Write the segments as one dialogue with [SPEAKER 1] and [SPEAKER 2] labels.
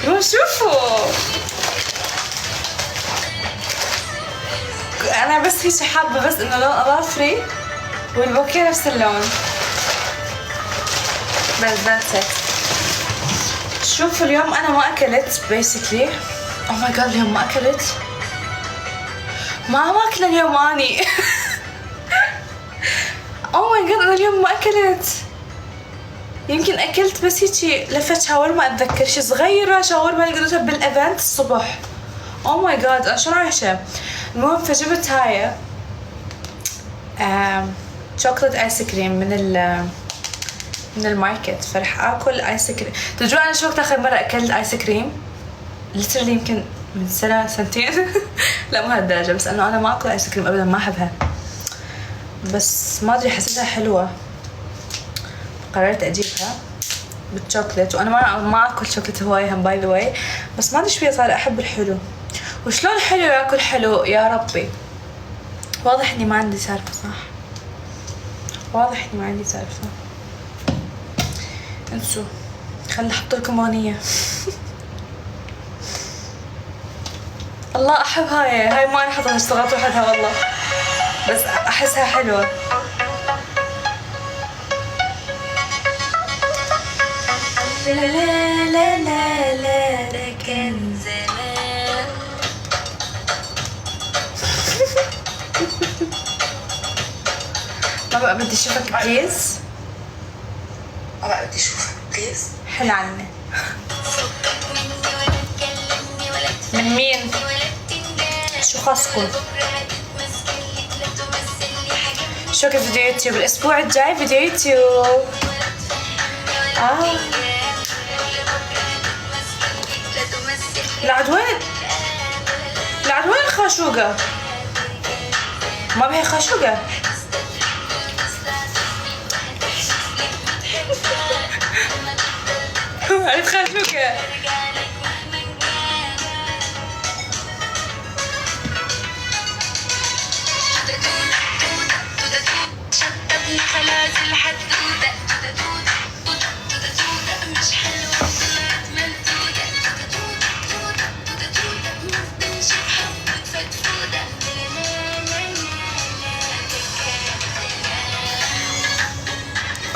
[SPEAKER 1] شوفوا انا بس هيك حابه بس انه لون اظافري والبوكيه نفس اللون بس ذاتس ات. شوفوا اليوم انا ما اكلت بيسكلي. او ماي جاد اليوم ما اكلت. ما اكل اليوم اني. او ماي جاد انا اليوم ما اكلت. يمكن اكلت بس هيجي لفت شاورما اتذكر شي صغيره شاورما اللي قلتها بالايفنت الصبح. او ماي جاد انا شو رايحه. المهم فجبت هاي شوكولات ايس كريم من الماركت فرح اكل ايس كريم. تدرون انا شو وقت اخر مره اكلت ايس كريم؟ ليترلي يمكن من سنه سنتين. لا مو هالدرجه بس انه انا ما اكل ايس كريم ابدا ما احبها بس ما ادري حسيتها حلوه قررت اجيبها بالشوكولات. وانا ما اكل شوكولات هواي هم باي ذا واي بس ما ادري شويه صار احب الحلو. وشلون حلو ياكل حلو يا ربي. واضح اني ما عندي سالفه صح. واضح اني ما عندي سالفه. انسوا خلي احط لكم اغنيه. الله احب هاي ما انا حطها اشتغلت وحدها والله بس احسها حلوه. لا لا لا لا لا ده كان زمان. ما بقى بدي اشوفك بليز. ما بقى بدي اشوفك بليز. حل عني. من مين؟ شو خاصكم؟ شوفوا فيديو يوتيوب الاسبوع الجاي فيديو يوتيوب. لعد وين؟ لعد وين الخاشوقة؟ ما بهي خاشوقة؟ عرفت خاشوقة. خلاص الحدودة مش حلوة طلعت ملدودة بنشوف حبة فتفودة.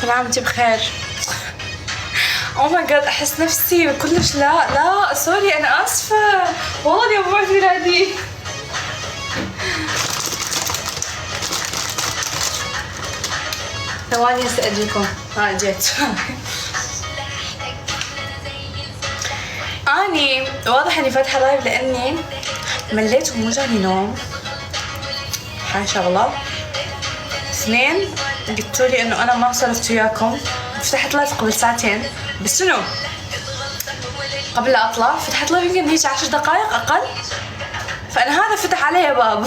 [SPEAKER 1] كل عام وانتي بخير. او ماي جاد احس نفسي كلش لا سوري انا اسفة والله اليوم ما في نادي. ثواني هسه اجيكم. جيت. اني واضح اني فاتحه لايف لاني مليت ومو جاني نوم. هاي شغله. اثنين قلتولي انه انا ما صرفت وياكم. فتحت لايف قبل ساعتين بس شنو قبل لا اطلع فتحت لايف يمكن هيك 10 دقائق اقل. فانا هذا فتح علي باب.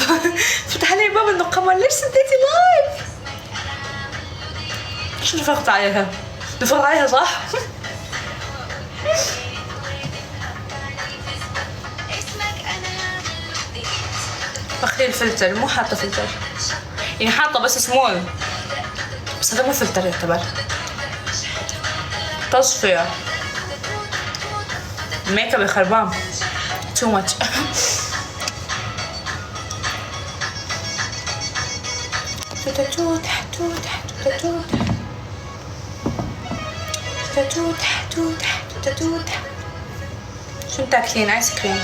[SPEAKER 1] فتح علي باب انه قمر ليش سديتي لايف. شو نفقت عليها؟ نفقت عليها صح؟ بخلي الفلتر مو حاطه فلتر يعني حاطه بس سمول بس هذا مو فلتر يعتبر تصفية. الميك اب خربان تو ماتش. توت شو تاكلين؟ ايس كريم.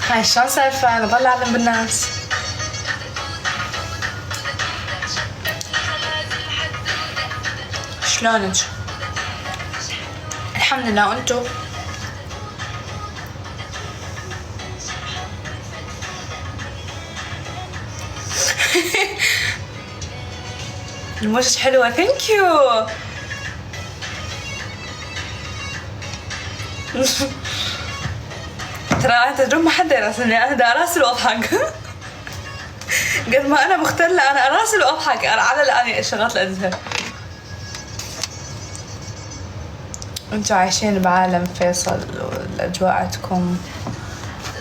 [SPEAKER 1] هاي شلون سالفة انا ضل اعلم بالناس. شلونك؟ الحمد لله وانتو؟ الموجة حلوة ثانك يو. ترى انت تدرون ما حدا يراسلني انا دا اراسل واضحك. قد ما انا مختلة انا اراسل واضحك انا على الان شغلات الادهى. انتوا عايشين بعالم فيصل والاجواء عندكم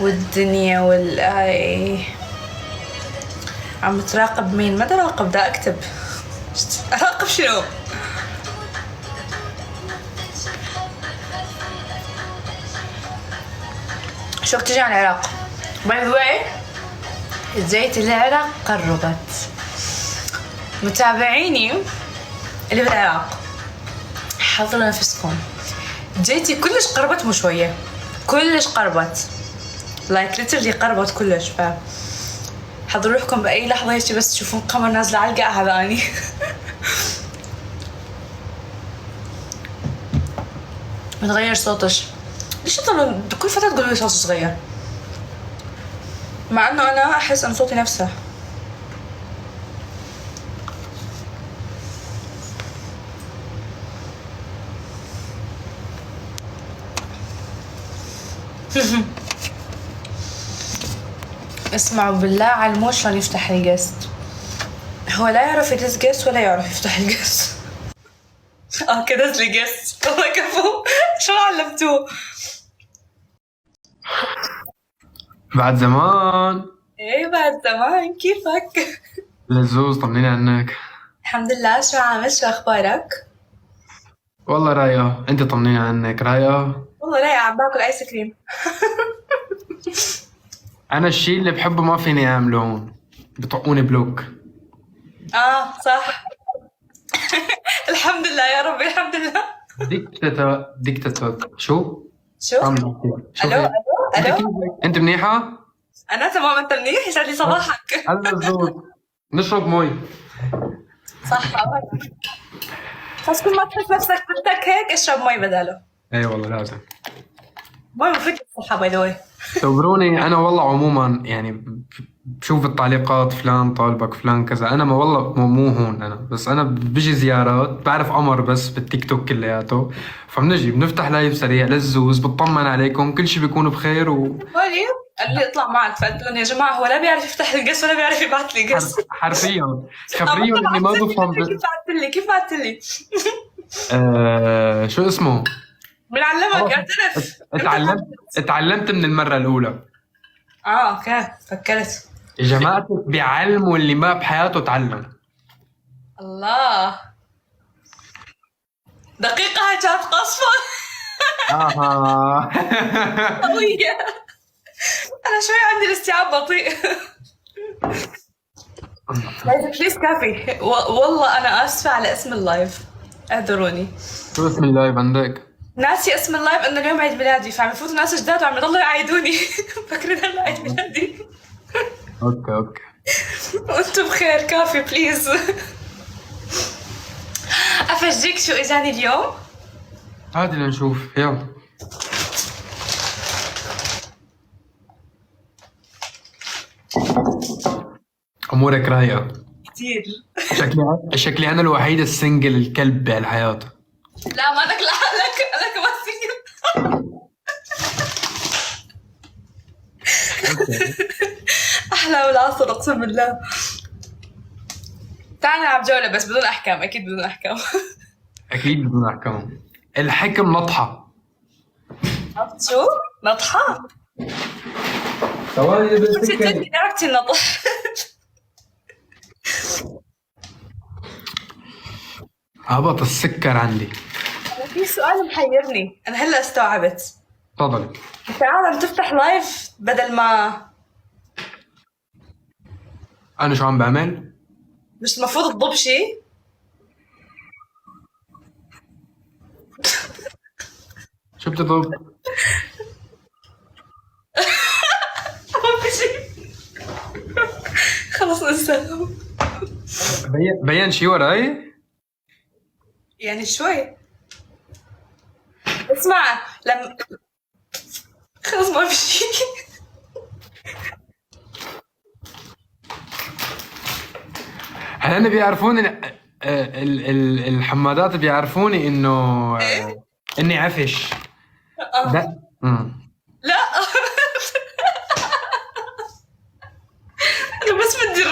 [SPEAKER 1] والدنيا والاي. عم تراقب مين؟ ما بدي اراقب، دا اكتب. اراقب شنو؟ شو وقت تجي على العراق؟ باي ذا واي جيت العراق قربت. متابعيني اللي بالعراق حضروا نفسكم، جيتي كلش قربت، مو شوية، كلش قربت، لايك ليترلي قربت كلش. ف حضروا لكم بأي لحظة هيك بس تشوفون قمر نازلة على القاع هذا أني. متغير صوتش، ليش تضلوا كل فترة تقولوا لي صوتي صغير؟ مع انه انا احس ان صوتي نفسه. اسمعوا بالله علموه شلون يفتح الجست. هو لا يعرف يدز جست ولا يعرف يفتح الجست. كده دز لي جست. والله كفو. شو علمتوه؟
[SPEAKER 2] بعد زمان.
[SPEAKER 1] ايه بعد زمان، كيفك؟
[SPEAKER 2] لزوز، طمنيني عنك.
[SPEAKER 1] الحمد لله. شو عامل؟ شو اخبارك؟
[SPEAKER 2] والله رايقة، انت طمنيني عنك. رايقة؟
[SPEAKER 1] والله رايقة، عم باكل ايس كريم.
[SPEAKER 2] انا الشيء اللي بحبه ما فيني اعمله هون، بطقوني بلوك.
[SPEAKER 1] صح. الحمد لله يا ربي، الحمد لله.
[SPEAKER 2] ديكتاتور شو؟
[SPEAKER 1] شو؟ الو
[SPEAKER 2] انت منيحة؟
[SPEAKER 1] انا تمام. انت منيح؟ يسعد لي صباحك.
[SPEAKER 2] هلا زود نشرب مي.
[SPEAKER 1] صح. بس كل ما تحس نفسك بدك هيك اشرب مي بداله.
[SPEAKER 2] اي والله لازم.
[SPEAKER 1] مي مفيد للصحة باي ذا واي.
[SPEAKER 2] خبروني. انا والله عموما يعني بشوف التعليقات، فلان طالبك، فلان كذا. انا ما والله مو هون انا، بس انا بيجي زيارات، بعرف قمر بس بالتيك توك كلياته، فبنجي بنفتح لايف سريع للزوز، بطمن عليكم، كل شيء بيكون بخير.
[SPEAKER 1] هولي قال لي اطلع معك، فقلت لهم يا جماعة هو لا بيعرف يفتح لي القص ولا بيعرف يبعث لي قص.
[SPEAKER 2] حرفيا خبريهم اني ما بفهم.
[SPEAKER 1] كيف بعثت لي؟
[SPEAKER 2] شو اسمه؟
[SPEAKER 1] بنعلمك، اعترف.
[SPEAKER 2] اتعلمت من المرة الأولى.
[SPEAKER 1] اوكي فكرت.
[SPEAKER 2] يا جماعة بيعلموا اللي ما بحياته تعلم.
[SPEAKER 1] الله، دقيقة هاي كانت قصفة. قوية. أنا شوي عندي الاستيعاب بطيء. بليز كافي. والله أنا آسفة على اسم اللايف، اعذروني.
[SPEAKER 2] شو اسم اللايف عندك؟
[SPEAKER 1] ناسي اسم اللايف إنه اليوم عيد ميلادي، فعم يفوتوا ناس جداد وعم يضلوا يعايدوني. فاكرين هلا عيد ميلادي.
[SPEAKER 2] اوكي.
[SPEAKER 1] وانتم بخير. كافي بليز. أفرجيك شو إجاني اليوم؟
[SPEAKER 2] عادي لنشوف، يلا. أمورك رايقة
[SPEAKER 1] كتير.
[SPEAKER 2] شكلي أنا الوحيد السنجل الكلب بهالحياة.
[SPEAKER 1] لا ما لك لحالك، أنا كمان سنجل. أحلى والعصر أقسم بالله. تعال نلعب جولة بس بدون أحكام، أكيد بدون أحكام.
[SPEAKER 2] أكيد بدون أحكام. الحكم نطحة.
[SPEAKER 1] شو؟ نطحة؟
[SPEAKER 2] ثواني
[SPEAKER 1] جدي عرفتي النطح.
[SPEAKER 2] هبط السكر عندي.
[SPEAKER 1] أنا في سؤال محيرني، أنا هلا استوعبت.
[SPEAKER 2] تفضلي.
[SPEAKER 1] أنت عم تفتح لايف بدل ما
[SPEAKER 2] أنا شو عم بعمل؟
[SPEAKER 1] مش المفروض تضب شيء؟
[SPEAKER 2] شو بتضرب؟
[SPEAKER 1] ما في شيء. خلص انسى.
[SPEAKER 2] بين شي وراي؟
[SPEAKER 1] يعني شوي. اسمع لما خلص ما في شيء.
[SPEAKER 2] هلا بيعرفوني الحمادات بيعرفوني انه اني عفش.
[SPEAKER 1] لا. انا بس بدي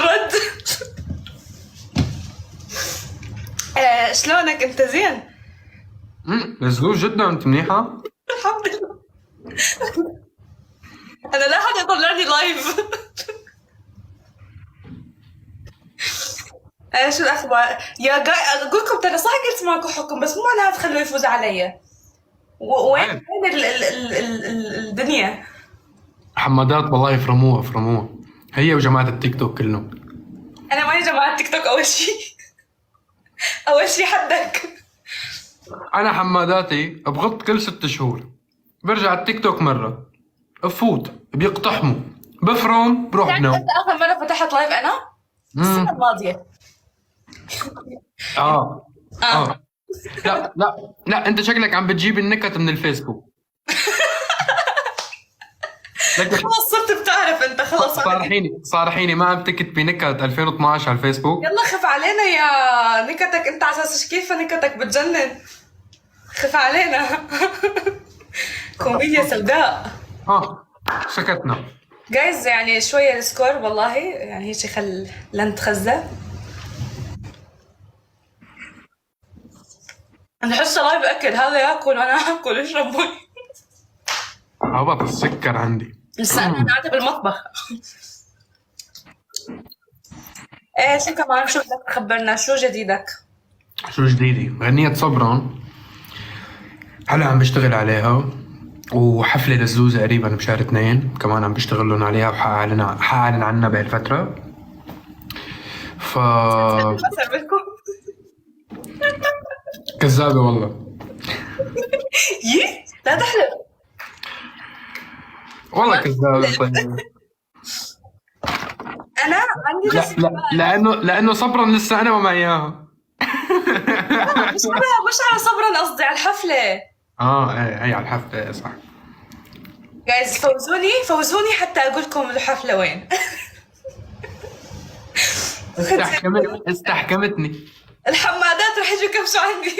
[SPEAKER 1] شلونك انت زين؟
[SPEAKER 2] لزوز جدا، انت منيحة؟
[SPEAKER 1] الحمد لله. انا لا حدا يطلعني لايف. شو الاخبار يا جاي؟ اقول لكم ترى صح قلت ماكو حكم، بس مو معناها تخلوه يفوز علي. وين
[SPEAKER 2] عارف.
[SPEAKER 1] وين الدنيا؟
[SPEAKER 2] حمادات والله يفرموها هي وجماعة التيك توك كلهم.
[SPEAKER 1] انا ماني جماعة تيك توك. اول شيء اول شيء حدك.
[SPEAKER 2] انا حماداتي بغط كل 6 شهور، برجع التيك توك مرة، بفوت بيقتحموا، بفرم بروح
[SPEAKER 1] تعرف
[SPEAKER 2] بنام.
[SPEAKER 1] انت اخر مرة فتحت لايف انا السنة الماضية.
[SPEAKER 2] اه لا انت شكلك عم بتجيب النكت من الفيسبوك. لك
[SPEAKER 1] خلاص صرت بتعرف انت، خلاص
[SPEAKER 2] صارحيني ما عم تكتبي نكت 2012 على الفيسبوك.
[SPEAKER 1] يلا خف علينا يا نكتك انت، على اساس كيف نكتك بتجنن. خف علينا. كوميديا سوداء.
[SPEAKER 2] سكتنا.
[SPEAKER 1] جايز يعني شوية السكور والله، يعني هيك لن تخزى. انا حاسه لايف اكل، هذا ياكل وانا اكل، اشرب مي.
[SPEAKER 2] هبط السكر عندي.
[SPEAKER 1] لسه انا قاعده بالمطبخ. ايه شو كمان؟ شو بدك تخبرنا؟ شو جديدك؟
[SPEAKER 2] شو جديدي؟ غنية صبرا هلا عم بشتغل عليها، وحفلة للزوزة قريبا بشهر 2 كمان عم بشتغلون عليها، وحأعلن عنها بهالفترة.
[SPEAKER 1] ما سربلكم.
[SPEAKER 2] كذابة والله.
[SPEAKER 1] يي لا تحلف.
[SPEAKER 2] والله كذابة. طيب
[SPEAKER 1] انا عندي
[SPEAKER 2] لأنه صبرا لسه أنا وما إياها.
[SPEAKER 1] مش على صبرا، قصدي على الحفله.
[SPEAKER 2] ايه على الحفلة، إيه صح.
[SPEAKER 1] جايز فوزوني حتى اقول لكم الحفله وين.
[SPEAKER 2] استحكمتني.
[SPEAKER 1] الحمادات رح يجوا يكبسوا عندي.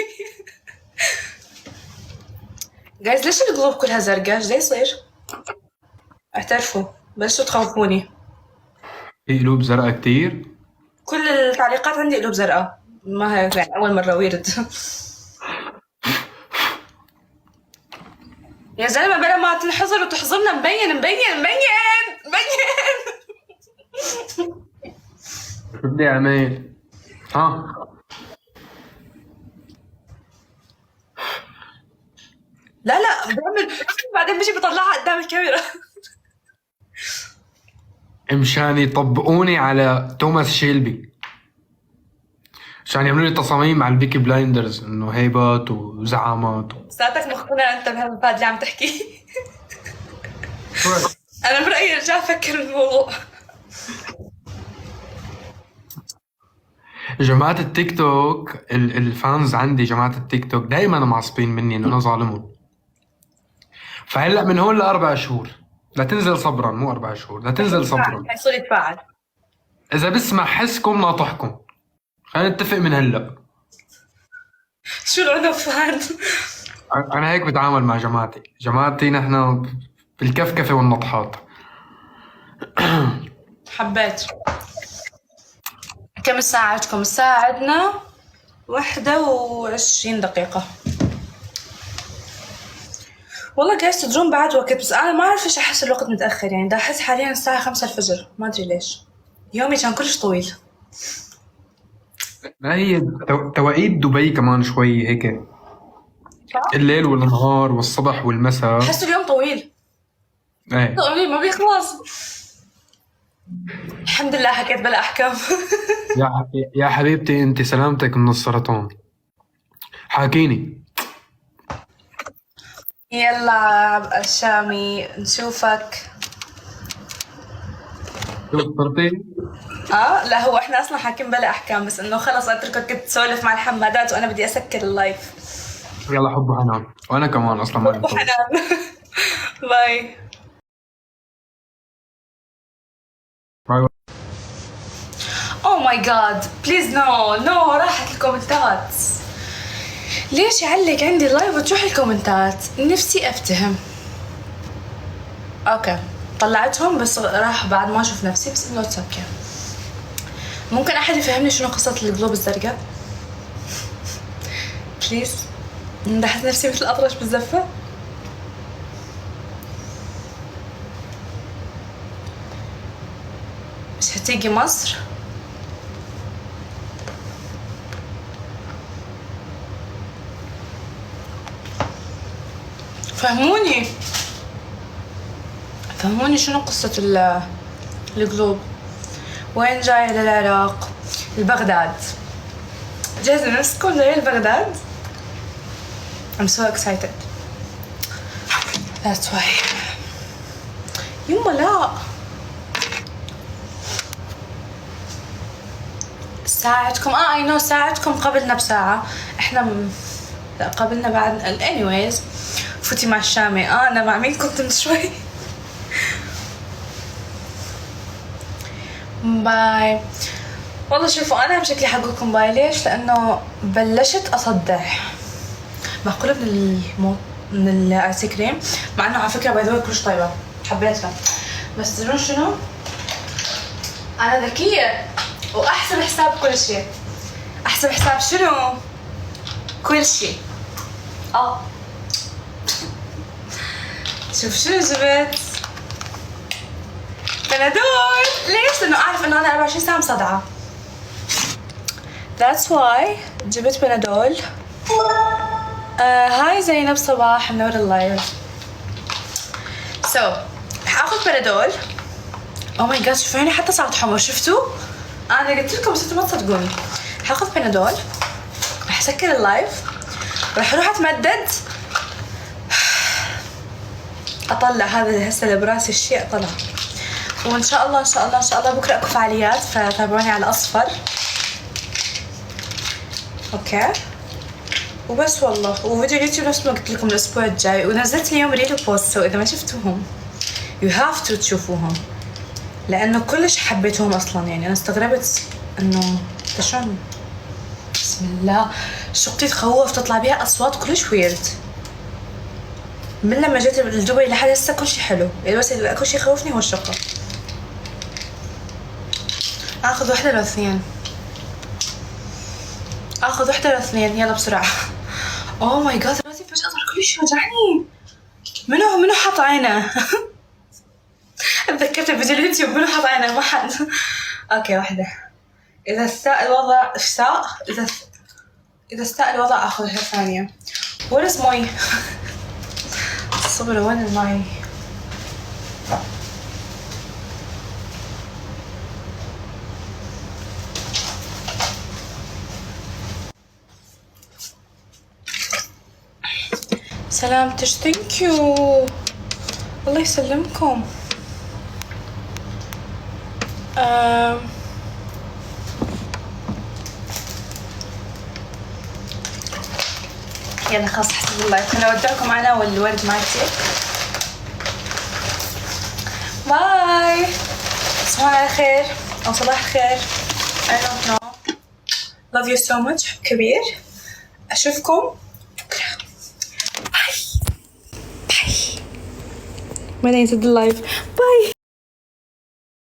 [SPEAKER 1] جايز ليش القلوب كلها زرقاء؟ ايش يصير؟ اعترفوا، بلشوا تخوفوني.
[SPEAKER 2] في قلوب زرقاء كتير.
[SPEAKER 1] كل التعليقات عندي قلوب زرقاء، ما هيك يعني اول مره ويرد. يا زلمه بلا ما تنحظر وتحظرنا، مبين.
[SPEAKER 2] شو بدي اعمل؟
[SPEAKER 1] لا بعمل بعدين بيجي بطلعها قدام الكاميرا.
[SPEAKER 2] مشان يطبقوني على توماس شيلبي، عشان يعملوا لي تصاميم على البيكي بلايندرز انه هيبات وزعامات.
[SPEAKER 1] ساعتك مقتنع انت بهالباد اللي عم تحكي. انا برأيي ارجع افكر بالموضوع.
[SPEAKER 2] جماعة التيك توك الفانز عندي، جماعة التيك توك دايما معصبين مني انه انا ظالمهم. فهلا من هون ل4 شهور لا تنزل صبرا، مو 4 شهور لا تنزل صبرا.
[SPEAKER 1] حيصير يتفاعل.
[SPEAKER 2] اذا بسمع حسكم ناطحكم، خلينا نتفق من هلا.
[SPEAKER 1] شو العنف هاد؟
[SPEAKER 2] انا هيك بتعامل مع جماعتي نحن بالكفكفه والنطحات.
[SPEAKER 1] حبيت. كم الساعة عندكم؟ الساعة عندنا 21 دقيقة. والله جايز تدرون بعد وقت، بس أنا ما أعرف إيش أحس الوقت متأخر، يعني دا أحس حاليا الساعة 5 الفجر، ما أدري ليش. يومي كان كلش طويل.
[SPEAKER 2] ما هي توقيت دبي كمان شوي هيك، الليل والنهار والصبح والمساء.
[SPEAKER 1] أحس اليوم طويل.
[SPEAKER 2] ايه
[SPEAKER 1] طويل ما بيخلص. الحمد لله حكيت بلا أحكام.
[SPEAKER 2] يا حبيبتي انت سلامتك من السرطان، حاكيني.
[SPEAKER 1] يلا الشامي نشوفك.
[SPEAKER 2] شو صرتي؟
[SPEAKER 1] لا هو احنا اصلا حاكين بلا احكام، بس انه خلص اتركك تسولف مع الحمادات وانا بدي اسكر اللايف.
[SPEAKER 2] يلا حب وحنان، وانا كمان اصلا ما
[SPEAKER 1] وحنان. باي. اوه ماي جاد بليز نو راحت الكومنتات. ليش يعلق عندي اللايف وتروح الكومنتات؟ نفسي افتهم. اوكي طلعتهم بس راح بعد ما اشوف نفسي، بس انه اتس اوكي. ممكن احد يفهمني شنو قصة القلوب الزرقاء؟ بليز. مدحت نفسي مثل الأطرش بالزفة. مش هتيجي مصر؟ فهموني شنو قصة القلوب؟ وين جاية للعراق؟ البغداد. جاهزة نفسكم جاية لبغداد؟ I'm so excited. That's why. يما لا. ساعتكم I know ساعتكم قبلنا بساعة. احنا لا قبلنا بعد. anyways فوتي مع الشامي. انا مع مين كنت من شوي؟ باي. والله شوفوا انا بشكلي حقولكم باي. ليش؟ لانه بلشت اصدع. معقولة من الايس كريم، مع انه على فكرة باي ذا واي كلش طيبة حبيتها، بس تدرون شنو؟ انا ذكية واحسب حساب كل شيء. احسب حساب شنو؟ كل شيء. شوف شنو جبت. بنادول. ليش؟ لانه اعرف انه انا 24 ساعة مصدعة. That's why جبت بنادول. هاي زينب صباح منور اللايف. رح اخذ بنادول. او ماي جاد شوفوا عيني حتى صارت حمر. شفتوا؟ انا قلت لكم بس انتوا ما تصدقوني. حاخذ بنادول، رح اسكر اللايف، رح اروح اتمدد، اطلع هذا هسه اللي براسي الشيء اطلع، وان شاء الله ان شاء الله ان شاء الله بكره اكو فعاليات، فتابعوني على اصفر. اوكي وبس والله. وفيديو اليوتيوب نفس ما قلت لكم الاسبوع الجاي، ونزلت اليوم ريل بوست، سو اذا ما شفتوهم يو هاف تو تشوفوهم لانه كلش حبيتهم اصلا. يعني انا استغربت انه شلون بسم الله شقتي تخوف تطلع بيها اصوات كلش ويرد. من لما جيت لدبي لحد هسه كل شيء حلو، بس كل شيء يخوفني هو الشقة. اخذ واحدة ولا اثنين؟ اخذ واحدة ولا اثنين؟ يلا بسرعة. اوه ماي جاد راسي فجأة صار كلش وجعني. منو حط عينه؟ تذكرت فيديو اليوتيوب منو حط عينه؟ ما حد. اوكي واحدة. اذا استاء الوضع اذا استاء الوضع اخذها ثانية. Where is my الصبر؟ وين الماي؟ سلامتش. ثانك يو الله يسلمكم. يلا خلاص حسب الله. خليني اودعكم انا والورد مالتي. باي. تصبحون على خير او صباح الخير. I don't know. Love you so much. حب كبير. اشوفكم بكره. باي. بعدين يسد اللايف. باي.